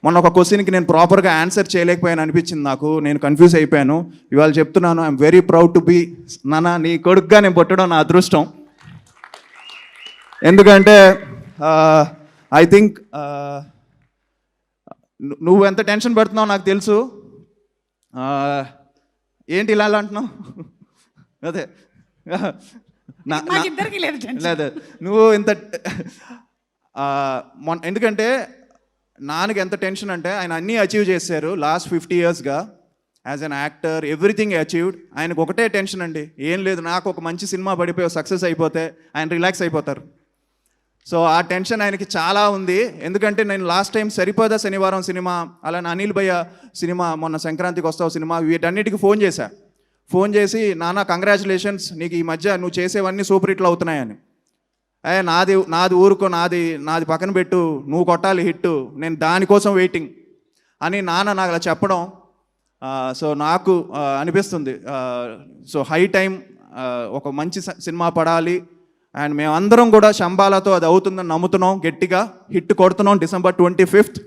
మొన్న ఒక క్వశ్చన్కి నేను ప్రాపర్గా ఆన్సర్ చేయలేకపోయాను అనిపించింది నాకు. నేను కన్ఫ్యూజ్ అయిపోయాను. ఇవాళ చెప్తున్నాను, I'm very proud to be నాన్న నీ కొడుకుగా నేను పుట్టడం నా అదృష్టం. ఎందుకంటే ఐ థింక్ నువ్వు ఎంత టెన్షన్ పడుతున్నావు నాకు తెలుసు. ఏంటి ఇలా అంటున్నావు? అదే లేదు నువ్వు ఇంత ఎందుకంటే నాన్నకి ఎంత టెన్షన్ అంటే ఆయన అన్నీ అచీవ్ చేశారు లాస్ట్ 50 yearsగా as an actor, everything achieved. ఆయనకు ఒకటే టెన్షన్ అండి, ఏం లేదు నాకు ఒక మంచి సినిమా పడిపోయి సక్సెస్ అయిపోతే ఆయన రిలాక్స్ అయిపోతారు. సో ఆ టెన్షన్ ఆయనకి చాలా ఉంది. ఎందుకంటే నేను లాస్ట్ టైం సరిపోదా శనివారం సినిమా, అలానే అనిల్ భయ్య సినిమా, మొన్న సంక్రాంతికి వస్తావు సినిమా, వీటన్నిటికీ ఫోన్ చేసి నాన్న కంగ్రాచులేషన్స్, నీకు ఈ మధ్య నువ్వు చేసేవన్నీ సూపర్ హిట్లు అవుతున్నాయని. నాది ఊరుకో, నాది పక్కన పెట్టు, నువ్వు కొట్టాలి హిట్, నేను దానికోసం వెయిటింగ్ అని నాన్న నాకు అలా చెప్పడం. సో నాకు అనిపిస్తుంది సో హై టైం ఒక మంచి సినిమా పడాలి. అండ్ మేమందరం కూడా శంబాలతో అది అవుతుందని నమ్ముతున్నాం, గట్టిగా హిట్ కొడుతున్నాం December 25th.